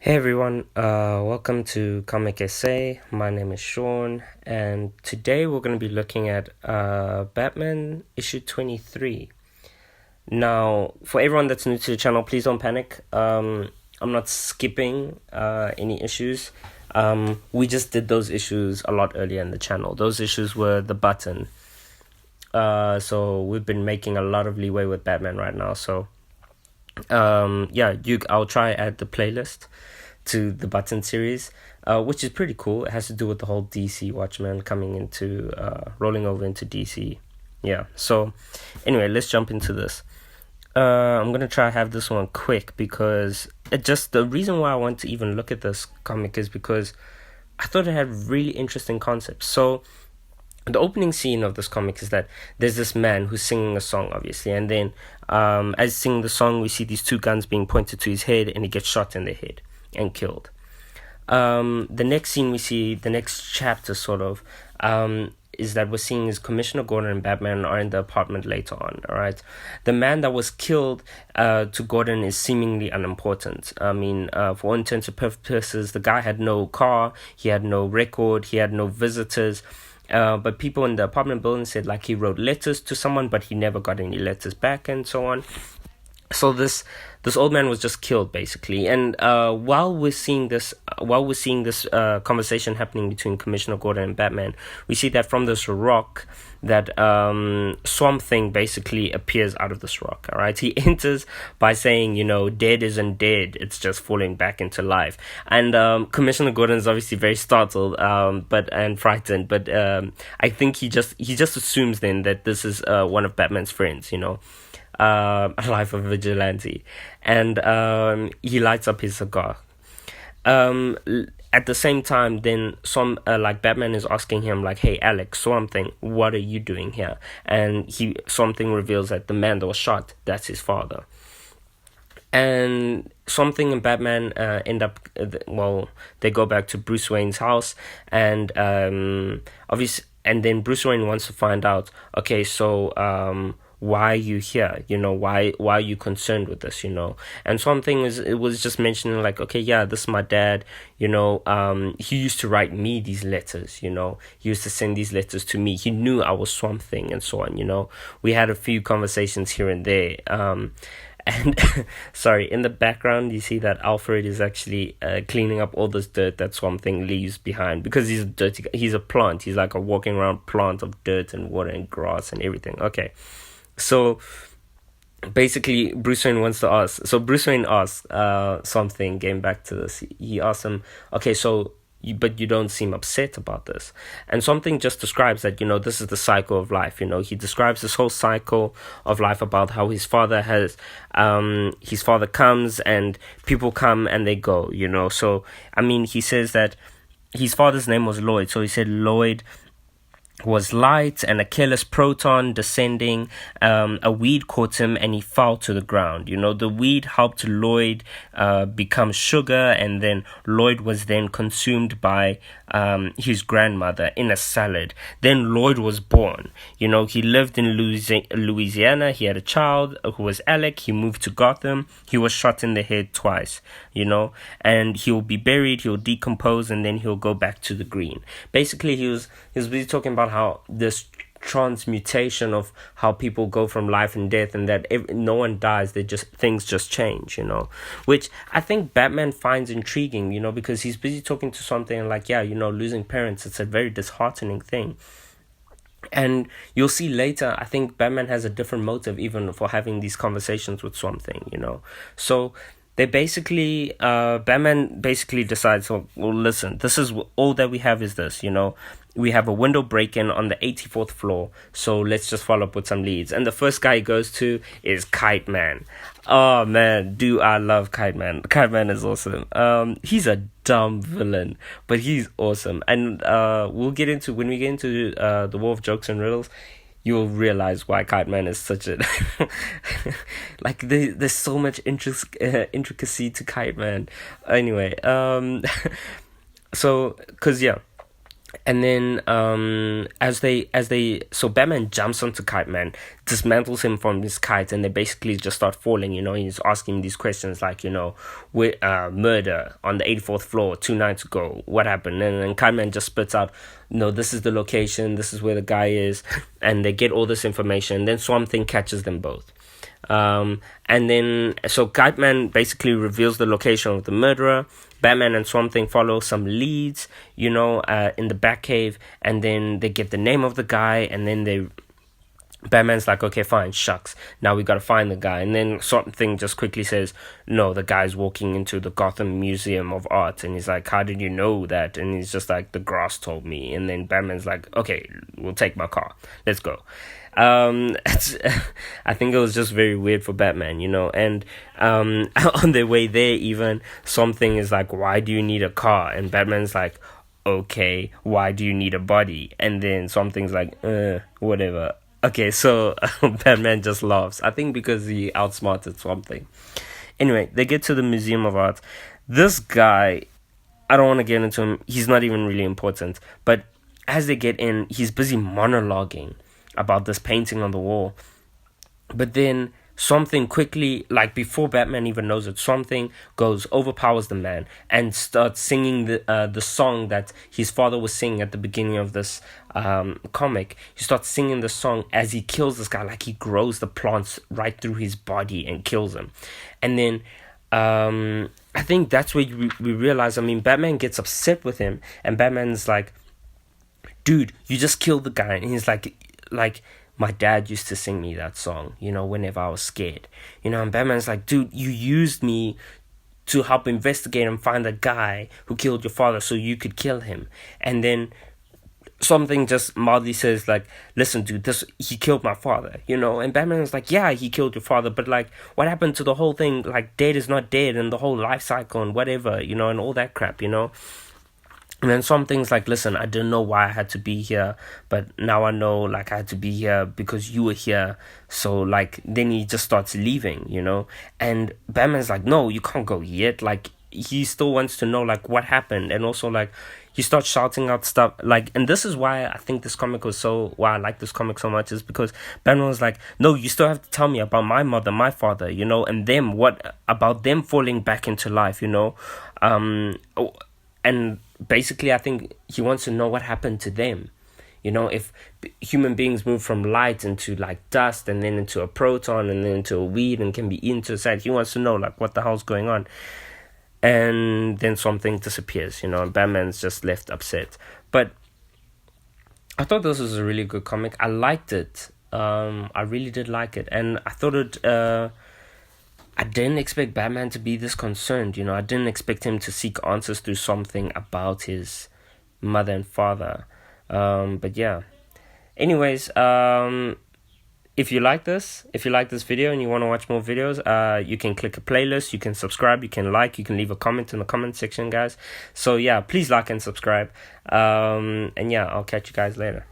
Hey everyone, welcome to Comic Essay. My name is Sean, and today we're going to be looking at Batman issue 23. Now, for everyone that's new to the channel, please don't panic. I'm not skipping any issues. We just did those issues a lot earlier in the channel. Those issues were the button. So we've been making a lot of leeway with Batman right now. So, I'll try add the playlist to the Button series, which is pretty cool. It has to do with the whole DC Watchmen coming into, rolling over into DC. Yeah, so anyway, let's jump into this. I'm going to try have this one quick because the reason why I want to even look at this comic is because I thought it had really interesting concepts. So, the opening scene of this comic is that there's this man who's singing a song, obviously, and then as singing the song, we see these two guns being pointed to his head, and he gets shot in the head and killed. The next scene we see, the next chapter sort of, is that we're seeing is Commissioner Gordon and Batman are in the apartment later on, alright? The man that was killed to Gordon is seemingly unimportant. I mean, for all intents and purposes, the guy had no car, he had no record, he had no visitors. But people in the apartment building said like he wrote letters to someone, but he never got any letters back and so on. So this old man was just killed basically, and while we're seeing this conversation happening between Commissioner Gordon and Batman, we see that from this rock that Swampthing basically appears out of this rock. All right, he enters by saying, dead isn't dead; it's just falling back into life. And Commissioner Gordon is obviously very startled, and frightened. But I think he just assumes then that this is one of Batman's friends. A life of vigilante, and he lights up his cigar. At the same time, then Batman is asking him like, "Hey, Alex, Swampthing, what are you doing here?" And Swampthing reveals that the man that was shot, that's his father. And Swampthing and Batman end up, they go back to Bruce Wayne's house, and obviously, and then Bruce Wayne wants to find out, okay, so why are you here? Why are you concerned with this? And something was just mentioning like, okay, yeah, this is my dad. He used to write me these letters. He used to send these letters to me. He knew I was Swamp Thing and so on. We had a few conversations here and there. And sorry, in the background, you see that Alfred is actually cleaning up all this dirt that Swamp Thing leaves behind, because he's a dirty guy. He's a plant. He's like a walking around plant of dirt and water and grass and everything. Okay. So basically, Bruce Wayne wants to ask. So Bruce Wayne asks something. Getting back to this, he asks him, "Okay, so but you don't seem upset about this." And something just describes that this is the cycle of life. He describes this whole cycle of life about how his father comes and people come and they go. So I mean, he says that his father's name was Lloyd. So he said Lloyd was light and a careless proton descending. A weed caught him and he fell to the ground. The weed helped Lloyd become sugar, and then Lloyd was then consumed by his grandmother in a salad. Then Lloyd was born. He lived in Louisiana. He had a child who was Alec. He moved to Gotham. He was shot in the head twice, and he'll be buried, he'll decompose, and then he'll go back to the green. Basically, he was really talking about how this transmutation of how people go from life and death, and that no one dies, things just change, which I think Batman finds intriguing, because he's busy talking to something like, losing parents, it's a very disheartening thing. And you'll see later, I think Batman has a different motive even for having these conversations with Swamp Thing, so they basically, Batman basically decides, well, listen, this is all that we have is this, we have a window break-in on the 84th floor, so let's just follow up with some leads. And the first guy he goes to is Kite Man. Oh man, do I love Kite Man. Kite Man is awesome. He's a dumb villain, but he's awesome. And when we get into the War of Jokes and Riddles, you'll realize why Kite Man is such a like there's so much intricacy to Kite Man. Anyway, so because And then so Batman jumps onto Kite Man, dismantles him from his kite, and they basically just start falling. He's asking these questions like, murder on the 84th floor 2 nights ago, what happened? And then Kite Man just spits out, no, this is the location, this is where the guy is, and they get all this information. Then Swamp Thing catches them both. And then so Kite Man basically reveals the location of the murderer. Batman and Swamp Thing follow some leads, in the Batcave, and then they get the name of the guy, and then Batman's like, okay, fine, shucks, now we gotta find the guy. And then Swamp Thing just quickly says, no, the guy's walking into the Gotham Museum of Art. And he's like, how did you know that? And he's just like, the grass told me. And then Batman's like, okay, we'll take my car, let's go. I think it was just very weird for Batman, and on their way there, even something is like, why do you need a car? And Batman's like, okay, why do you need a body? And then something's like, whatever. Okay, so Batman just laughs, I think because he outsmarted something. Anyway, they get to the Museum of Art. This guy, I don't want to get into him, he's not even really important, but as they get in, he's busy monologuing about this painting on the wall. But then something quickly, like before Batman even knows it, something overpowers the man and starts singing the song that his father was singing at the beginning of this comic. He starts singing the song as he kills this guy, like he grows the plants right through his body and kills him. And then I think that's where we realize, Batman gets upset with him, and Batman's like, dude, you just killed the guy. And he's like, my dad used to sing me that song, whenever I was scared. And Batman's like, dude, you used me to help investigate and find the guy who killed your father so you could kill him. And then something just mildly says like, listen, dude, he killed my father, and Batman's like, yeah, he killed your father, but like, what happened to the whole thing? Like, dead is not dead, and the whole life cycle and whatever, and all that crap, And then some things like, listen, I didn't know why I had to be here, but now I know, like, I had to be here because you were here. So, like, then he just starts leaving, And Batman's like, no, you can't go yet. Like, he still wants to know, like, what happened. And also, like, he starts shouting out stuff. Like, and this is why I think why I like this comic so much, is because Batman was like, no, you still have to tell me about my mother, my father, and them, what about them falling back into life, and basically, I think he wants to know what happened to them. If human beings move from light into like dust, and then into a proton, and then into a weed, and can be eaten to the side, he wants to know like what the hell's going on. And then something disappears, and Batman's just left upset. But I thought this was a really good comic. I liked it. I really did like it, and I thought it. I didn't expect Batman to be this concerned, I didn't expect him to seek answers through something about his mother and father. But yeah. Anyways, if you like this video and you want to watch more videos, you can click a playlist, you can subscribe, you can like, you can leave a comment in the comment section, guys. So yeah, please like and subscribe. And yeah, I'll catch you guys later.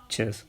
Cheers.